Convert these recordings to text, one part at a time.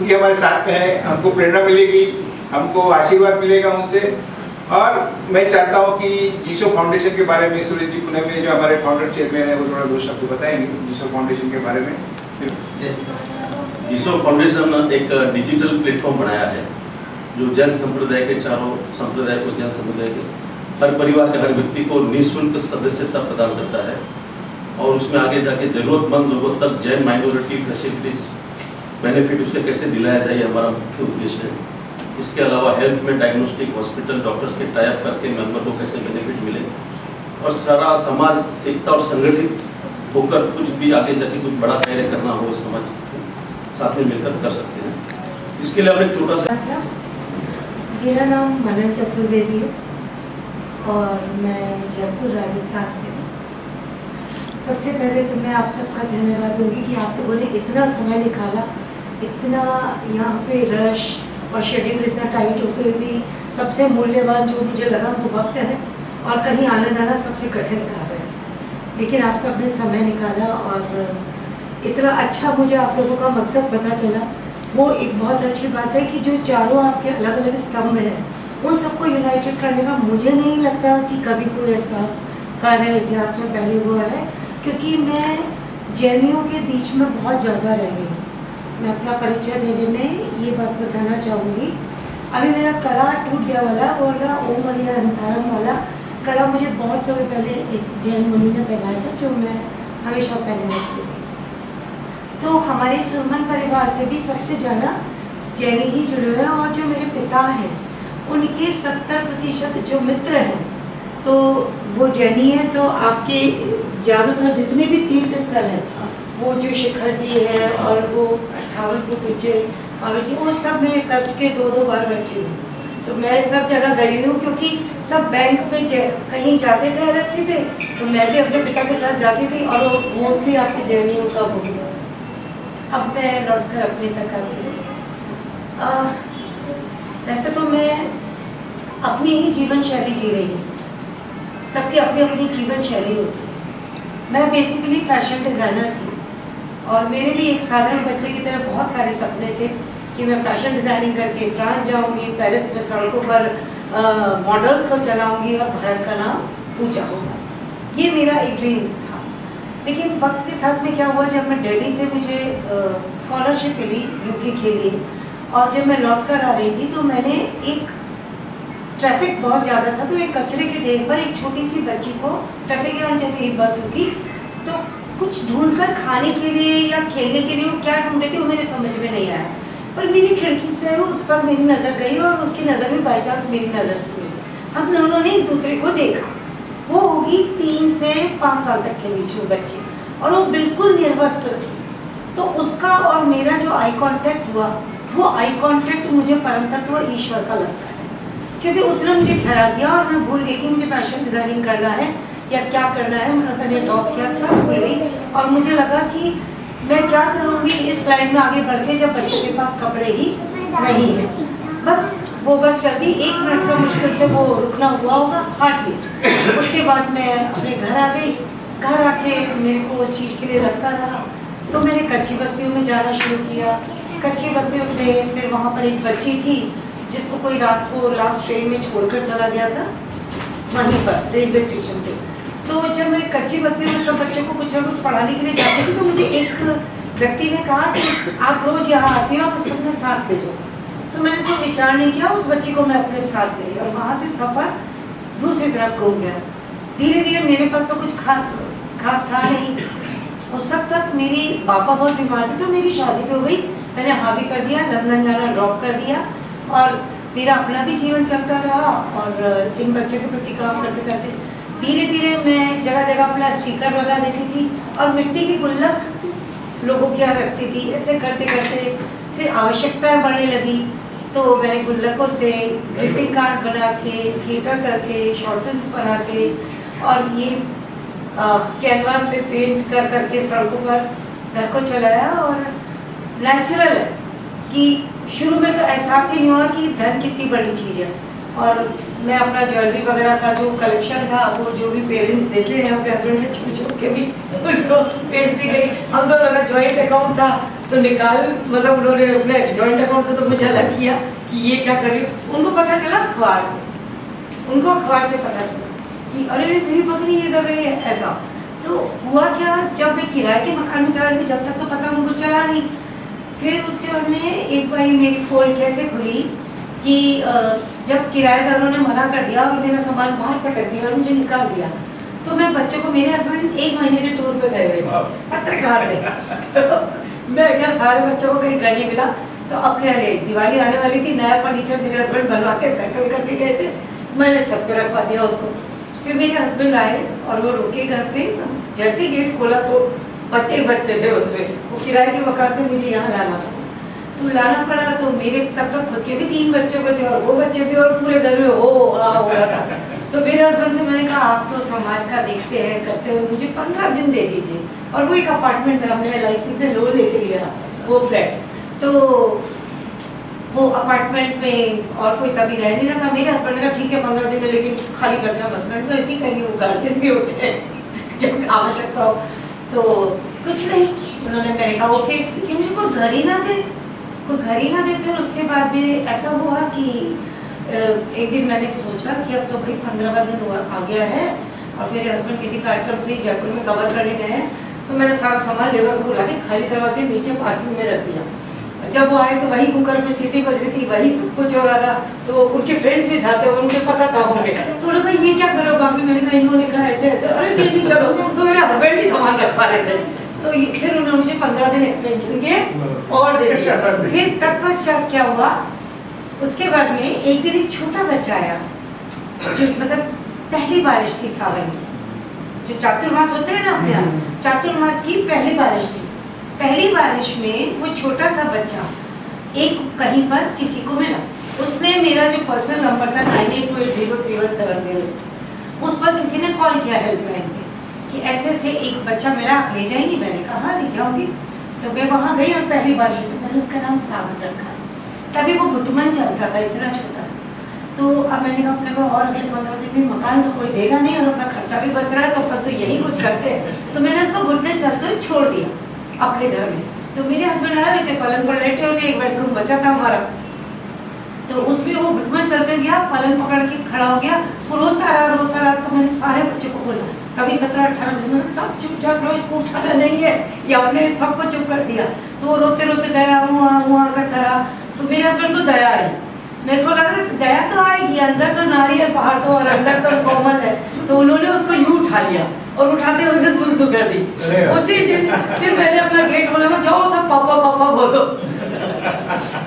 जी हमारे साथ में है, हमको प्रेरणा मिलेगी, हमको आशीर्वाद मिलेगा उनसे। और मैं चाहता हूँ कि जीसो फाउंडेशन के बारे में सुरेश जी पुणे में जो हमारे फाउंडर चेयरमैन है वो थोड़ा दो शब्द बताएंगे जीसो फाउंडेशन के बारे में। जीसो फाउंडेशन एक डिजिटल प्लेटफॉर्म बनाया है जो जैन संप्रदाय के चारों संप्रदाय को जैन संप्रदाय के हर परिवार के हर व्यक्ति को निःशुल्क सदस्यता प्रदान करता है और उसमें आगे जाके जरूरतमंद लोगों तक जैन माइनॉरिटी फैसिलिटीज बेनिफिट उसके कैसे दिलाया जाए हमारा मुख्य उद्देश्य है। इसके अलावा हेल्थ में डायग्नोस्टिक हॉस्पिटल डॉक्टर्स के टाइप करके मेंबर को कैसे बेनिफिट मिले और सारा समाज एकता और संगठित होकर कुछ भी आगे जाके कुछ बड़ा कार्य करना हो समाज साथ में मिलकर कर सकते हैं। इसके लिए हमने छोटा सा मेरा नाम मनन चतुर्वेदी है और मैं जयपुर राजस्थान से हूँ। सबसे पहले तो मैं आप सबका धन्यवाद दूंगी कि आप लोगों ने इतना समय निकाला, इतना यहाँ पे रश और शेड्यूल इतना टाइट होते हुए भी सबसे मूल्यवान जो मुझे लगा वो वक्त है और कहीं आना जाना सबसे कठिन कार्य है, लेकिन आप सब ने समय निकाला और इतना अच्छा मुझे आप लोगों का मकसद पता चला। वो एक बहुत अच्छी बात है कि जो चारों आपके अलग अलग स्तंभ हैं उन सबको यूनाइटेड करने का मुझे नहीं लगता कि कभी कोई ऐसा कार्य इतिहास में पहले हुआ है, क्योंकि मैं जैनियों के बीच में बहुत ज़्यादा रह गई हूँ। मैं अपना परिचय देने में ये बात बताना चाहूँगी। अभी मेरा कड़ा टूट गया वाला बोला ओम मणि अंतारम वाला कड़ा मुझे बहुत समय पहले एक जैन मुनि ने पहनाया था जो मैं हमेशा पहने रखती थी। तो हमारे सुरमन परिवार से भी सबसे ज़्यादा जैनी ही जुड़े हुए हैं और जो मेरे पिता हैं उनके 70% जो मित्र हैं तो वो जैनी है। तो आपके ज़्यादातर जितने भी तीर्थ स्थल हैं वो जो शिखर जी है और वो 58 फुट ऊंचे बाबा जी वो सब में करके 2-2 बार बैठी हूँ। तो मैं सब जगह गई हूँ क्योंकि सब बैंक में कहीं जाते थे LFC पे तो मैं भी अपने पिता के साथ जाती थी और वो मोस्टली आपके जैनियों का बहुत है। अब मैं लौटकर अपने तक आती हूँ। वैसे तो मैं अपनी ही जीवन शैली जी रही हूँ, सबकी अपनी अपनी जीवन शैली होती है। मैं बेसिकली फैशन डिज़ाइनर थी और मेरे भी एक साधारण बच्चे की तरह बहुत सारे सपने थे कि मैं फैशन डिज़ाइनिंग करके फ्रांस जाऊंगी, पेरिस में सड़कों पर मॉडल्स को चलाऊंगी और भारत का नाम ऊंचा होगा। ये मेरा एक ड्रीम था। लेकिन वक्त के साथ में क्या हुआ, जब मैं दिल्ली से मुझे स्कॉलरशिप मिली यूके के लिए और जब मैं लौट कर आ रही थी तो मैंने एक ट्रैफिक बहुत ज़्यादा था तो एक कचरे के ढेर पर एक छोटी सी बच्ची को ट्रैफिक के दौरान जब मेरी बस रुकी तो कुछ ढूंढकर खाने के लिए या खेलने के लिए वो क्या ढूंढ रही थी वो मेरे समझ में नहीं आया, पर मेरी खिड़की से उस पर मेरी नज़र गई और उसकी नज़र में बाई चांस मेरी नज़र से मिली। हम दोनों ने एक दूसरे को देखा। वो होगी 3 से 5 साल तक के बीच में बच्ची और वो बिल्कुल निर्वस्त्र थी। तो उसका और मेरा जो आई कांटेक्ट हुआ वो आई कांटेक्ट मुझे परम तत्व ईश्वर का लगता है, क्योंकि उसने मुझे ठहरा दिया और मैं भूल गई कि मुझे फैशन डिज़ाइनिंग करना है या क्या करना है। मैंने ड्रॉप किया, सब भूल गई और मुझे लगा कि मैं क्या करूँगी इस लाइन में आगे बढ़ के जब बच्चे के पास कपड़े ही नहीं है। बस वो बस चलती 1 मिनट का मुश्किल से वो रुकना हुआ होगा हार्ट बीट। उसके बाद मैं अपने घर आ गई। घर आके मेरे को उस चीज़ के लिए लगता रहा तो मैंने कच्ची बस्तियों में जाना शुरू किया। कच्ची बस्तियों से फिर वहाँ पर एक बच्ची थी जिसको कोई रात को लास्ट ट्रेन में छोड़कर चला गया था वहीं पर रेलवे स्टेशन पे। तो जब मैं कच्ची बस्तियों में सब बच्चों को कुछ ना कुछ पढ़ाने के लिए जाती थी तो मुझे एक व्यक्ति ने कहा कि आप रोज़ यहाँ आती हो, आप उसको अपने साथ ले जाओ। तो मैंने उसको विचार नहीं किया, उस बच्ची को मैं अपने साथ ले और वहाँ से सफ़र दूसरी तरफ घूम गया। धीरे धीरे मेरे पास तो कुछ खास था नहीं। उस वक्त तक मेरी पापा बहुत बीमार थे तो मेरी शादी भी हो गई। मैंने हाँ भी कर दिया, लंदन जाना ड्रॉप कर दिया और मेरा अपना भी जीवन चलता रहा और इन बच्चों के प्रति काम करते करते धीरे धीरे मैं जगह जगह अपना स्टिकर लगा देती थी और मिट्टी की गुल्लक लोगों के यहाँ रखती थी। ऐसे करते करते फिर आवश्यकताएं बढ़ने लगी तो मैंने गुल्लकों से ग्रीटिंग कार्ड बना के, थिएटर करके, शॉर्ट फिल्म्स बना के और ये कैनवास पे पेंट कर करके सड़कों पर घर को चलाया। और नेचुरल है कि शुरू में तो एहसास ही नहीं हुआ कि धन कितनी बड़ी चीज़ है। और मैं अपना ज्वेलरी वगैरह का जो कलेक्शन था वो जो भी पेरेंट्स देते हैं अपने हस्बैंड से छुप छुप के भी उसको बेचती गई। हम दोनों का जॉइंट अकाउंट था तो निकाल, मतलब उन्होंने अपने जॉइंट अकाउंट से तो मुझे अलग किया कि ये क्या कर रही हो। उनको पता चला अखबार से, उनको अखबार से पता चला कि अरे मेरी पत्नी ये कर रही है ऐसा। तो हुआ क्या, जब मैं किराए के मकान में चला रही थी जब तक तो पता उनको चला नहीं। फिर उसके बाद में एक बार मेरी पोल कैसे खुली कि जब किराएदारों ने मना कर दिया और मेरा सामान बाहर पटक दिया और मुझे निकाल दिया, तो मैं बच्चों को, मेरे हस्बैंड 1 महीने के टूर पे गए हुए पत्रकार थे तो मैं क्या सारे बच्चों को कहीं घर नहीं मिला, तो अपने लिए दिवाली आने वाली थी, नया फर्नीचर मेरे हस्बैंड बनवा के सेटल करके गए थे, मैंने छत पे रखवा दिया उसको। फिर मेरे हस्बैंड आए और वो रुके घर पे, जैसे ही गेट खोला तो बच्चे थे उसमें, वो किराए के मकान से मुझे यहाँ लाना पड़ा। तो लाना पड़ा तो मेरे तब तक खुद के भी 3 बच्चों को थे और वो बच्चे भी, और पूरे घर में हो रहा था। तो मेरे हस्बैंड से मैंने कहा आप तो समाज का देखते हैं करते हैं, मुझे 15 दिन दे दीजिए। और वो एक अपार्टमेंट था, हमने LIC से लोन लेके लिया वो फ्लैट, तो वो अपार्टमेंट में और कोई तभी रह नहीं रहा था। मेरे हस्बैंड ने कहा ठीक है 15 दिन में, लेकिन खाली कर देना। हस्बैंड तो ऐसे ही कहेंगे, वो गार्जियन भी होते हैं जब आवश्यकता हो। तो कुछ नहीं, उन्होंने, मैंने कहा ओके, लेकिन मुझे कोई घर ही ना दे, कोई घर ही ना दे। फिर उसके बाद भी ऐसा हुआ कि एक दिन मैंने सोचा कि अब तो भाई 15वां दिन हुआ आ गया है और मेरे हस्बैंड किसी कार्यक्रम से ही जयपुर में कवर करने गए हैं, तो मैंने सारा सामान लेबर को बुला के खाली करवा के नीचे पार्किंग में रख दिया। जब वो आए तो वही कुकर पे सीटी बज रही थी, वही सब कुछ हो रहा था। तो उनके फ्रेंड्स भी साथ थे, उनके पता था होंगे, तो उन्होंने कहा ये क्या करो भाभी, मैंने कहा इन्होंने कहा ऐसे ऐसे, अरे फिर भी चलो। तो मेरे हस्बैंड ही सामान रखवा रहे थे, तो फिर उन्होंने मुझे 15 दिन एक्सटेंशन के और दे दिया। फिर तत्पश्चात क्या हुआ, उसके बाद में एक दिन एक छोटा बच्चा आया, जो मतलब पहली बारिश थी सावन की, जो चातुर्मास होते हैं ना अपने यहाँ, चातुर्मास की पहली बारिश थी। पहली बारिश में वो छोटा सा बच्चा एक कहीं पर किसी को मिला, उसने मेरा जो पर्सनल नंबर था 98203170, उस पर किसी ने कॉल किया हेल्पलाइन पे कि ऐसे ऐसे एक बच्चा मिला, आप ले जाएंगी? मैंने कहा हाँ ले जाऊंगी। तो मैं वहाँ गई और पहली बारिश हुई, तो मैंने उसका नाम सावन रखा। तभी वो घुटमन चलता था, इतना छोटा था। तो अब मैंने कहा अपने को और अगले 15 दिन में मकान तो कोई देगा नहीं और अपना खर्चा भी बच रहा है, तो अपन तो यही कुछ करते हैं। तो मैंने उसको घुटने चलते हुए छोड़ दिया अपने घर में। तो मेरे हस्बैंड आए हुए थे, पलंग पर लेटे हुए थे, एक बेडरूम बचा था हमारा, तो उसमें वो घुटमन चलते गया, पलंग पकड़ के खड़ा हो गया, वो रोता रहा। तो मैंने सारे बच्चों को बोला, कभी 17-18 दिन में सब चुपचाप रहो, इसको उठाना नहीं है, ये हमने सबको चुप कर दिया। तो वो रोते रोते गया, वहाँ करता रहा। तो मेरे हस्बैंड को दया आई, मेरे को लगा दया तो आएगी, अंदर तो नारियल पहाड़ तो और अंदर तो कोमल है। तो उन्होंने उसको यूं उठा लिया और उठाते हुए मुझे सुसु कर दी। उसी दिन फिर मैंने अपना गेट खोला, जाओ सब पापा पापा बोलो।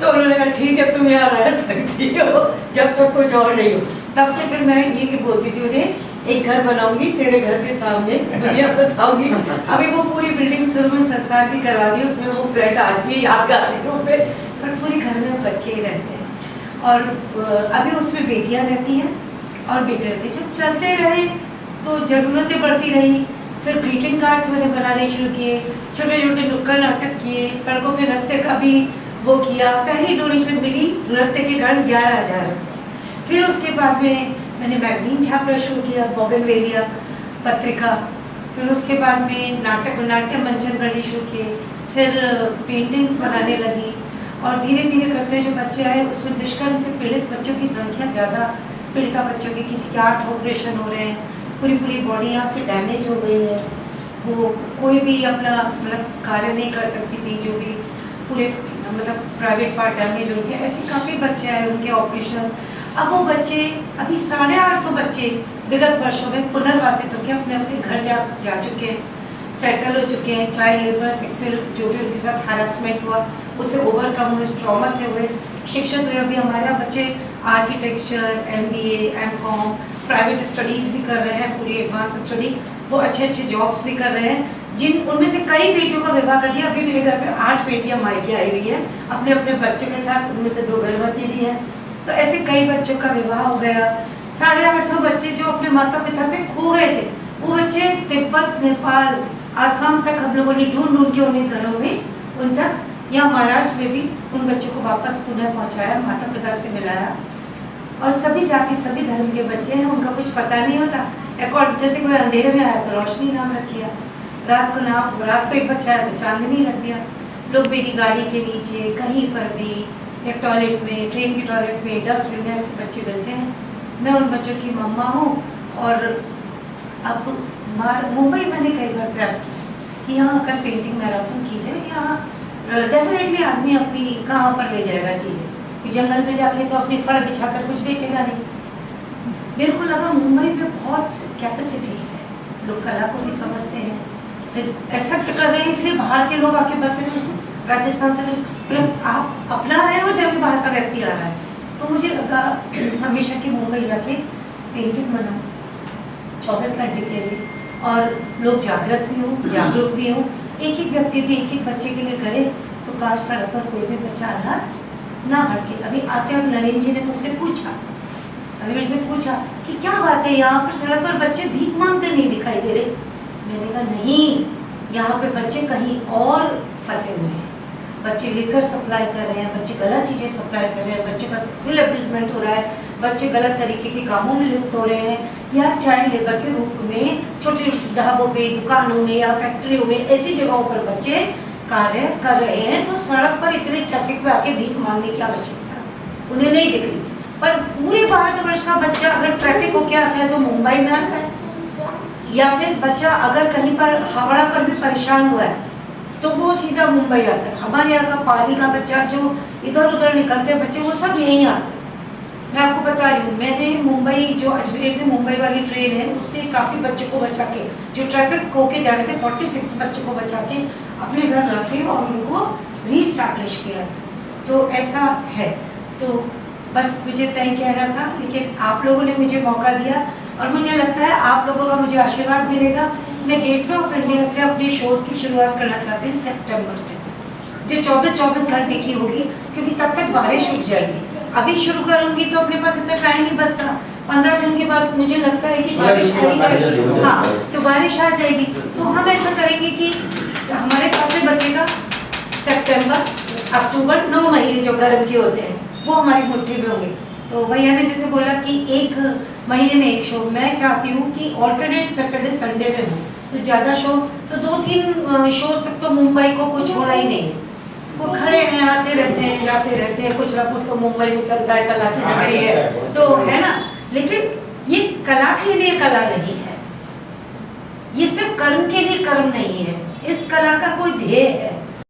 तो उन्होंने कहा ठीक है तुम यहाँ रह सकती हो जब तक कुछ और नहीं हो। तब से फिर मैं ये बोलती थी उन्हें, एक घर बनाऊंगी तेरे घर के सामने, दुनिया बसाऊंगी। अभी वो पूरी बिल्डिंग शुरू में संस्कार की करवा दी, उसमें वो फ्लैट आज भी यादगार पे, पर पूरे घर में बच्चे ही रहते हैं। और अभी उसमें बेटियां रहती हैं और बेटे रहते हैं। जब चलते रहे तो ज़रूरतें बढ़ती रही, फिर ग्रीटिंग कार्ड्स मैंने बनाने शुरू किए, छोटे छोटे नुक्कड़ नाटक किए, सड़कों पे नृत्य का भी वो किया। पहली डोनेशन मिली नृत्य के कारण 11,000। फिर उसके बाद में मैंने मैगजीन छापना शुरू किया, बोगनवेलिया पत्रिका। फिर उसके बाद में नाट्य मंचन करने शुरू किए, फिर पेंटिंग्स बनाने लगी। और धीरे धीरे करते जो बच्चे आए उसमें दुष्कर्म से पीड़ित बच्चों की संख्या ज़्यादा, पीड़िता बच्चों की, किसी के 8 ऑपरेशन हो रहे हैं, पूरी बॉडी यहाँ से डैमेज हो गई है, वो कोई भी अपना मतलब कार्य नहीं कर सकती थी, जो भी पूरे मतलब प्राइवेट पार्ट डैमेज हो गए, ऐसे काफ़ी बच्चे आए उनके ऑपरेशन। अब वो बच्चे, अभी 850 बच्चे विगत वर्षों में पुनर्वासित होकर अपने अपने घर जा चुके हैं, सेटल हो चुके हैं। चाइल्ड लेबर, सेक्सुअल जो भी उनके साथ हैरेसमेंट हुआ उससे ओवरकम हुए, ट्रॉमा से हुए, शिक्षित हुए। अभी हमारे यहाँ बच्चे architecture, MBA, MCOM, private studies भी कर रहे हैं, पूरी एडवांस स्टडी, वो अच्छे जॉब्स भी कर रहे हैं। जिन उनमें से कई बेटियों का विवाह कर दिया। अभी मेरे घर पे 8 बेटियां मायके आई हुई है अपने अपने बच्चों के साथ, उनमें से 2 गर्भवती भी हैं। तो ऐसे कई बच्चों का विवाह हो गया। 850 बच्चे जो अपने माता पिता से खो गए थे, वो बच्चे तिब्बत, नेपाल, आसाम तक हम लोगों ने ढूंढ के उन्हें घरों में उन तक, या महाराष्ट्र में भी उन बच्चों को वापस पुनः पहुंचाया, माता पिता से मिलाया। और सभी जाति सभी धर्म के बच्चे हैं, उनका कुछ पता नहीं होता। जैसे कोई अंधेरे में आया तो रोशनी नाम रख दिया, रात को एक बच्चा आया तो चांदनी रख दिया। लोग मेरी गाड़ी के नीचे कहीं पर भी या टॉयलेट में, ट्रेन की टॉयलेट में, डस्टबिन में ऐसे बच्चे मिलते हैं। मैं उन बच्चों की मम्मा हूँ। और अब मुंबई मैंने कई बार प्रयास किया कि यहाँ आकर पेंटिंग मैराथन की जाए। यहाँ डेफिनेटली आदमी अपनी कहाँ पर ले जाएगा चीज़ें, कि जंगल में जाके तो अपनी फड़ बिछाकर कुछ बेचेगा नहीं। मेरे को लगा मुंबई में बहुत कैपेसिटी है, लोग कला को भी समझते हैं, एक्सेप्ट कर रहे हैं, इसलिए बाहर के लोग आके बस रहे हैं। राजस्थान से मतलब आप अपना रहे हो जब बाहर का व्यक्ति आ रहा है। तो मुझे लगा हमेशा कि मुंबई जाके पेंटिंग बनाऊं 24 घंटे के लिए, और लोग जागृत भी हों, जागरूक भी हों, एक एक व्यक्ति भी एक एक बच्चे के लिए करे, तो कार सड़क पर कोई भी बच्चा अनाथ ना हटके। अभी आते वक्त नरेंद्र जी ने मुझसे पूछा, अभी मेरे से पूछा कि क्या बात है यहाँ पर सड़क पर बच्चे भीख मांगते नहीं दिखाई दे रहे। मैंने कहा नहीं, यहाँ पे बच्चे कहीं और फंसे हुए हैं, बच्चे लिकर सप्लाई कर रहे हैं, बच्चे गलत चीज़ें सप्लाई कर रहे हैं, बच्चे का सेक्सुअल अब्यूजमेंट हो रहा है, बच्चे गलत तरीके के कामों में लिप्त हो रहे हैं, या चाइल्ड लेबर के रूप में छोटे छोटे ढाबों पे, दुकानों में या फैक्ट्रियों में ऐसी जगहों पर बच्चे कार्य कर रहे हैं। तो सड़क पर इतने ट्रैफिक में आके भीख मांगने की आवश्यकता उन्हें नहीं दिख रही। पर पूरे भारतवर्ष का बच्चा अगर ट्रैफिक होके आता है तो मुंबई में आता है, या फिर बच्चा अगर कहीं पर हावड़ा पर भी परेशान हुआ है तो वो सीधा मुंबई आता है। हमारे यहाँ का पाली का बच्चा जो इधर उधर निकलते हैं बच्चे, वो सब यहीं आते हैं। मैं आपको बता रही हूँ, मैंने मुंबई जो अजमेर से मुंबई वाली ट्रेन है उससे काफ़ी बच्चों को बचा के, जो ट्रैफिक होके जा रहे थे 46 बच्चों को बचा के अपने घर रखे और उनको रीस्टैब्लिश किया। तो ऐसा है। तो बस मुझे तय कहना था, लेकिन आप लोगों ने मुझे मौका दिया और मुझे लगता है आप लोगों का मुझे आशीर्वाद मिलेगा। मैं गेटवे ऑफ इंडिया से अपने शोज़ की शुरुआत करना चाहती हूँ सितंबर से, जो 24-24 घंटे की होगी, क्योंकि तब तक बारिश रुक जाएगी। अभी शुरू करूँगी तो अपने पास इतना टाइम नहीं बचता। 15 जून के बाद मुझे लगता है कि बारिश आ जाएगी। हाँ, तो बारिश आ जाएगी। तो हम ऐसा करेंगे कि हमारे पास से बचेगा सितंबर, अक्टूबर, 9 महीने जो गर्म के होते हैं वो हमारी मुट्ठी में होंगे। तो भैया ने जैसे बोला कि एक महीने में एक शो, मैं चाहती हूँ कि ऑल्टरनेट सैटरडे संडे में हो, तो ज़्यादा शो, तो 2-3 शोज तक तो मुंबई को कुछ होना ही नहीं है। वो खड़े हैं, आते रहते हैं, जाते रहते हैं, कुछ ना कुछ तो मुंबई में चलता है, कला की नगरी है, तो है ना। लेकिन ये कला के लिए कला नहीं है, ये सिर्फ कर्म के लिए कर्म नहीं है, इस कला का कोई ध्येय है।